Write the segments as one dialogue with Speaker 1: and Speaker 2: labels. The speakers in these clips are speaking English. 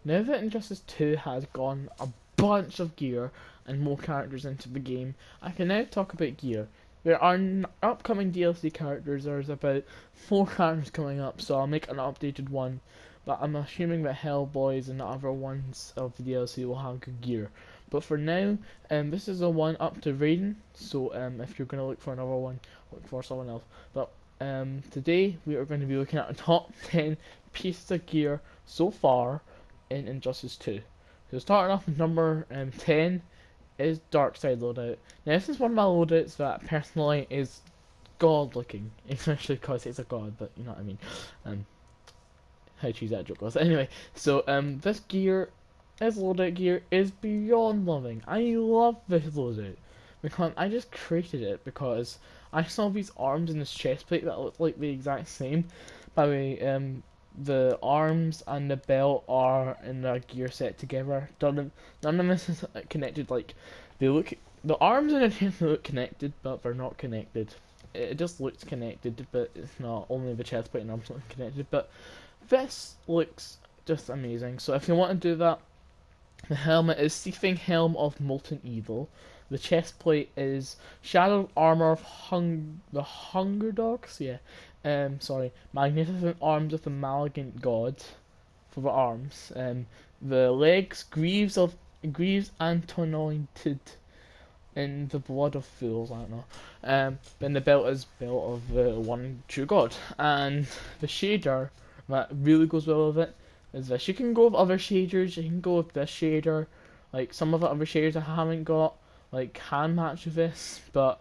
Speaker 1: Now that Injustice 2 has gone a bunch of gear and more characters into the game, I can now talk about gear. There are upcoming DLC characters. There's about 4 characters coming up, so I'll make an updated one. But I'm assuming that Hellboys and the other ones of the DLC will have good gear. But for now, this is the one up to Raiden. So if you're gonna look for another one, look for someone else. But today we are going to be looking at the top 10 pieces of gear so far in Injustice 2. So starting off with number 10 is Dark Side loadout. Now this is one of my loadouts that personally is god looking, especially because it's a god, but you know what I mean. How to choose that joke was. Anyway, so this gear, this loadout gear is beyond loving. I love this loadout because I just created it because I saw these arms in this chest plate that look like the exact same. By the way, the arms and the belt are in the gear set together. None of this is connected. Like they look, the arms and the chest look connected, but they're not connected. It just looks connected, but it's not. Only the chest plate and arms look connected. But this looks just amazing. So if you want to do that, the helmet is Seething Helm of Molten Evil. The chest plate is Shadow Armor of the Hunger Dogs. Yeah. Sorry. Magnificent Arms of the Malignant God for the arms. The legs Greaves Antonointed in the Blood of Fools. I don't know. Then the belt is Belt of the One True God, and the shader that really goes well with it is this. You can go with other shaders. You can go with this shader. Like some of the other shaders I haven't got, like can match with this, but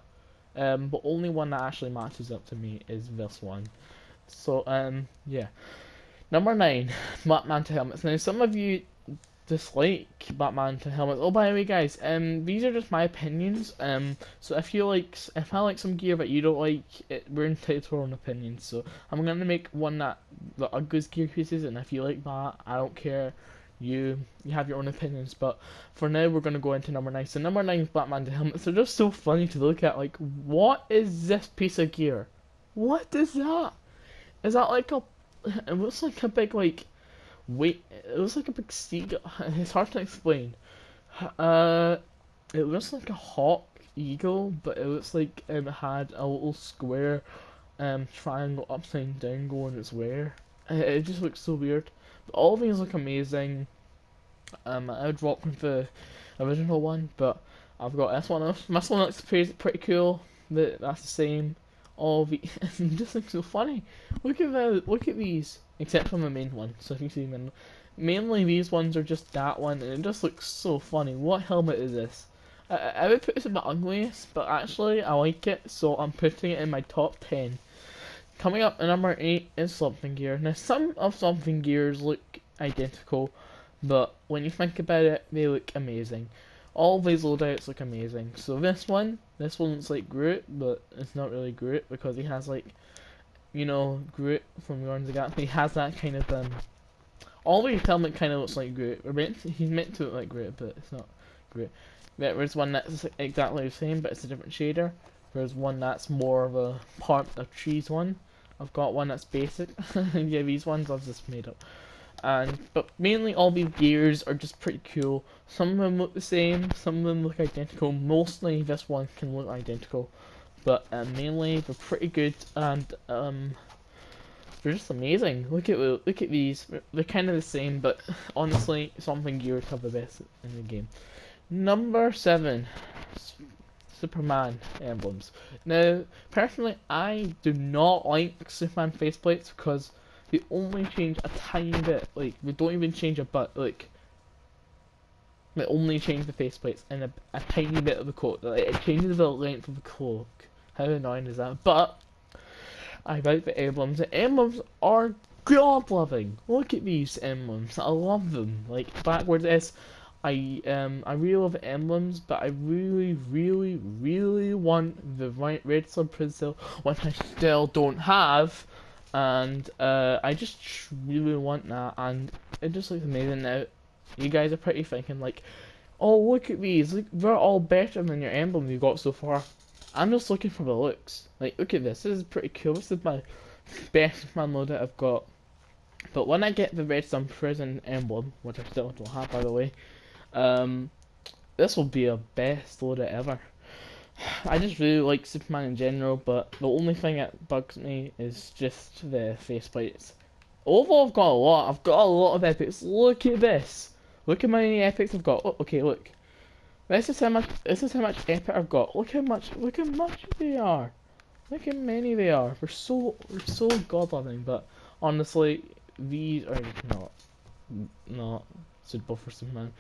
Speaker 1: only one that actually matches up to me is this one. So yeah. Number 9, Batman to helmets. Now some of you dislike Batman to helmets. Oh, by the way, guys, these are just my opinions. So if I like some gear that you don't like, we're entitled to our own opinions. So I'm gonna make one that goes gear pieces, and if you like that, I don't care. You have your own opinions, but for now we're gonna go into number 9. So number 9 is Batman to helmets. They're just so funny to look at. Like, what is this piece of gear? What is that? Is that like a? It looks like a big like. Wait, it looks like a big seagull. It's hard to explain. It looks like a hawk eagle, but it looks like it had a little square, triangle upside down going its way. It just looks so weird. But all of these look amazing. I would rock with the original one, but I've got this one. This one looks pretty cool. That's the same. All the it just looks so funny. Look at these. Except for the main one. So if you see them, mainly these ones are just that one, and it just looks so funny. What helmet is this? I would put this in my ugliest, but actually I like it, so I'm putting it in my top 10. Coming up at number 8 is Something Gear. Now some of Something Gears look identical, but when you think about it, they look amazing. All these loadouts look amazing. So this one looks like Groot, but it's not really Groot because he has like, you know, Groot from Guardians of the Galaxy. He has that kind of all the helmet kind of looks like Groot. He's meant to look like Groot, but it's not Groot. There's one that's exactly the same, but it's a different shader. There's one that's more of a part of trees one. I've got one that's basic. Yeah, these ones I've just made up. But mainly all these gears are just pretty cool. Some of them look the same, some of them look identical. Mostly this one can look identical, but mainly they're pretty good, and they're just amazing. Look at these. They're kind of the same, but honestly, Something Gears have the best in the game. Number 7, Superman emblems. Now, personally, I do not like Superman faceplates because they only change a tiny bit. Like, they don't even change a butt. Like, they only change the faceplates and a tiny bit of the coat. Like, it changes the length of the cloak. How annoying is that? But I like the emblems. The emblems are god loving. Look at these emblems. I love them. Like backwards S. I really love emblems, but I really want the red sub pencil, which I still don't have, and I just really want that, and it just looks amazing. Now you guys are pretty thinking like, oh look at these, look, they're all better than your emblem you got so far. I'm just looking for the looks. Like look at this is pretty cool. This is my best man loadout I've got. But when I get the Redstone Prison emblem, which I still don't have by the way, um, this will be a best loader ever. I just really like Superman in general, but the only thing that bugs me is just the faceplates. Overall, I've got a lot. I've got a lot of epics. Look at this. Look at how many epics I've got. Oh, okay, look. This is how much. This is how much epic I've got. Look how much. Look how much they are. Look how many they are. We're so god loving, but honestly, these are not suitable for Superman.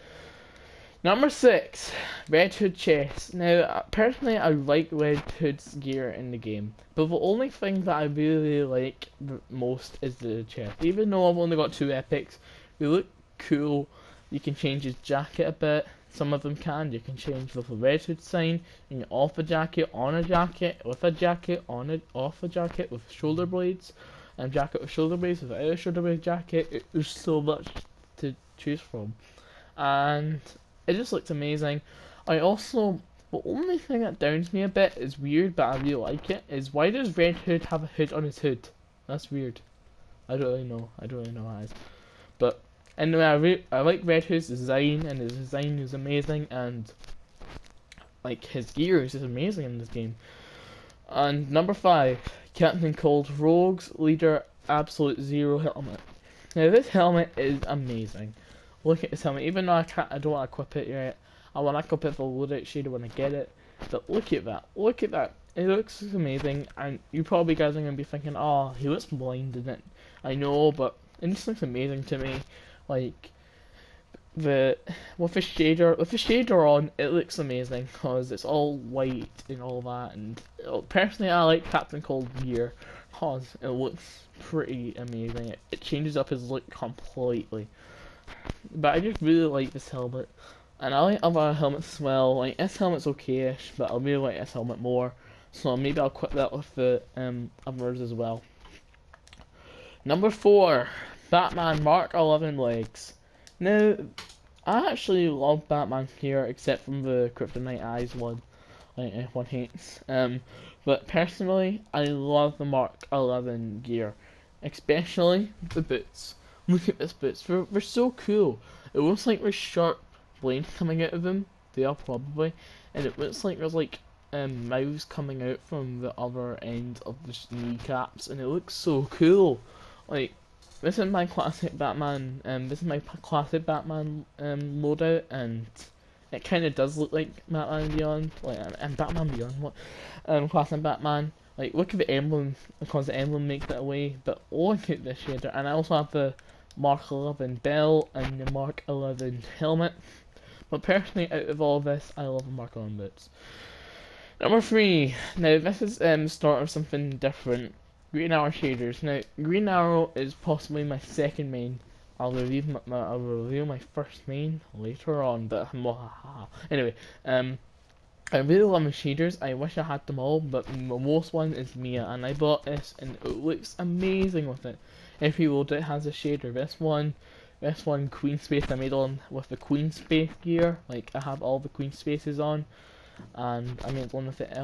Speaker 1: Number 6, Red Hood chest. Now, personally, I like Red Hood's gear in the game, but the only thing that I really like the most is the chest. Even though I've only got 2 epics, they look cool. You can change his jacket a bit. Some of them can. You can change with a Red Hood sign, and off a jacket, on a jacket, with a jacket, on it, off a jacket, with shoulder blades, and jacket with shoulder blades, without a shoulder blade jacket. There's so much to choose from, and it just looks amazing. I also, the only thing that downs me a bit is weird, but I really like it, is why does Red Hood have a hood on his hood? That's weird. I don't really know. I don't really know why. But anyway, I like Red Hood's design, and his design is amazing, and like his gear is just amazing in this game. And number 5, Captain Cold Rogue's Leader Absolute Zero helmet. Now this helmet is amazing. Look at this helmet, even though I don't want to equip it yet. I want to equip it for loadout shader when I get it. But look at that, it looks amazing, and you probably guys are going to be thinking, oh, he looks blind in it. I know, but it just looks amazing to me. Like, with the shader on, it looks amazing, because it's all white and all that, and personally I like Captain Cold gear, because it looks pretty amazing. It changes up his look completely. But I just really like this helmet, and I like other helmets as well. Like this helmet's okay-ish, but I really like this helmet more. So maybe I'll equip that with the others as well. Number 4, Batman Mark 11 legs. Now, I actually love Batman here, except from the Kryptonite Eyes one, like everyone hates. But personally, I love the Mark 11 gear, especially the boots. Look at this boots, they're so cool. It looks like there's sharp blades coming out of them. They are probably, and it looks like there's like mouths coming out from the other end of the kneecaps, and it looks so cool. Like, this is my classic Batman. This is my classic Batman loadout, and it kind of does look like Batman Beyond, like and Batman Beyond. What? Classic Batman. Like, look at the emblem, because the emblem makes it away. But look at this shader, and I also have the Mark 11 belt and the Mark 11 helmet. But personally, out of all of this, I love the Mark 11 boots. Number 3. Now this is the start of something different. Green Arrow shaders. Now Green Arrow is possibly my second main. I'll reveal my first main later on. But anyway, I really love my shaders. I wish I had them all, but the most one is Mia, and I bought this, and it looks amazing with it. If you load it, has a shader. This one Queen Space I made on with the Queen Space gear. Like I have all the Queen Spaces on, and I made one with the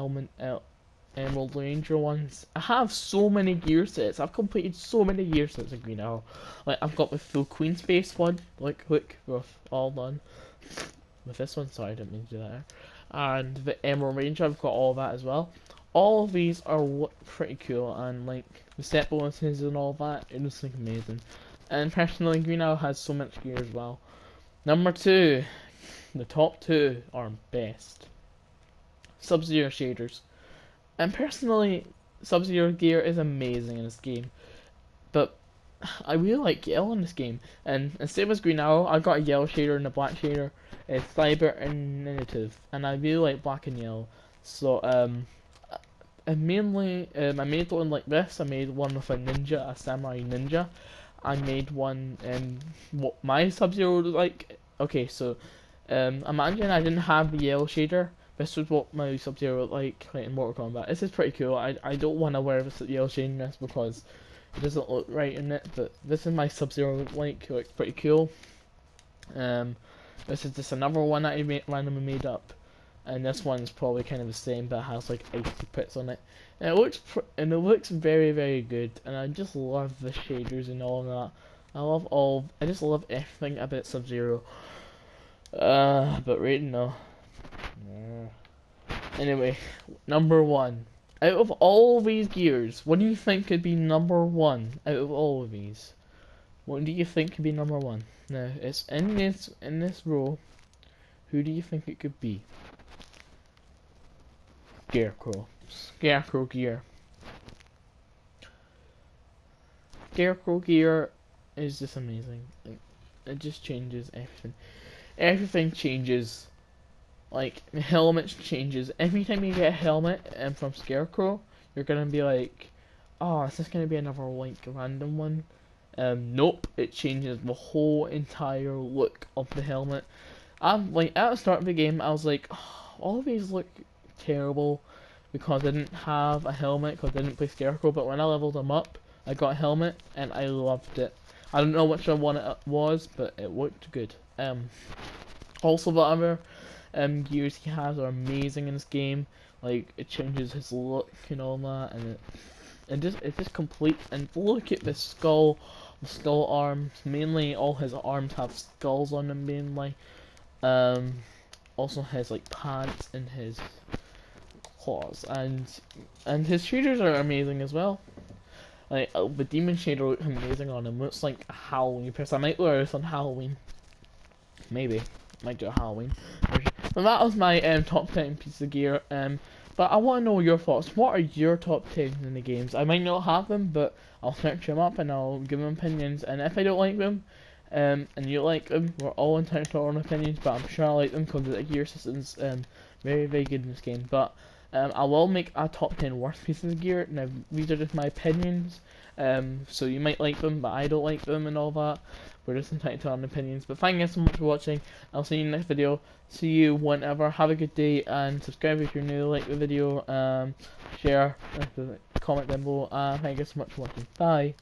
Speaker 1: Emerald Ranger ones. I have so many gear sets. I've completed so many gear sets in Green Arrow. Like I've got the full Queen Space one. Like look, we're all done with this one. Sorry, I didn't mean to do that. And the Emerald Ranger, I've got all that as well. All of these are pretty cool, and like the set bonuses and all that, it looks like amazing. And personally, Green Arrow has so much gear as well. Number 2, the top 2 are best. SubZero shaders. And personally, SubZero gear is amazing in this game, but I really like yellow in this game. And instead of Green Arrow, I got a yellow shader and a black shader. It's Cyber and Native, and I really like black and yellow. So I made one like this. I made one with a ninja, a samurai ninja. I made one what my SubZero was like. Okay, so imagine I didn't have the yellow shader. This was what my SubZero looked like in Mortal Kombat. This is pretty cool. I don't want to wear this yellow shading because it doesn't look right in it. But this is my SubZero look like pretty cool. This is just another one that I randomly made up. And this one's probably kind of the same, but it has like icy pits on it. And it looks very, very good. And I just love the shaders and all of that. I just love everything about SubZero. But right now. Anyway, number one. Out of all these gears, what do you think could be number one out of all of these? What do you think could be number one? Now, it's in this row. Who do you think it could be? Scarecrow. Scarecrow gear. Scarecrow gear is just amazing. It just changes everything. Everything changes. Like, the helmet changes. Every time you get a helmet from Scarecrow, you're gonna be like, oh, is this gonna be another, like, random one? Nope, it changes the whole entire look of the helmet. I'm, like, at the start of the game, I was like, oh, all of these look terrible because I didn't have a helmet, because I didn't play Scarecrow, but when I leveled them up, I got a helmet, and I loved it. I don't know which one it was, but it looked good. Also the other gears he has are amazing in this game. Like, it changes his look and all that, and it's just complete. And look at the skull arms. Mainly, all his arms have skulls on them mainly. Also has like pads in his claws, and his shaders are amazing as well. Like, the demon shader looks amazing on him. Looks like a Halloween person. I might wear this on Halloween. Maybe. Might do a Halloween. But that was my top 10 pieces of gear. But I want to know your thoughts. What are your top 10 in the games? I might not have them, but I'll search them up and I'll give them opinions. And if I don't like them, and you like them, we're all entitled to our own opinions. But I'm sure I like them because the gear system's very, very good in this game. But I will make a top 10 worst pieces of gear. Now, these are just my opinions. So you might like them, but I don't like them and all that. We're just entitled to our own opinions. But thank you so much for watching. I'll see you in the next video. See you whenever. Have a good day and subscribe if you're new. Like the video. Share. Comment down below. Thank you so much for watching. Bye.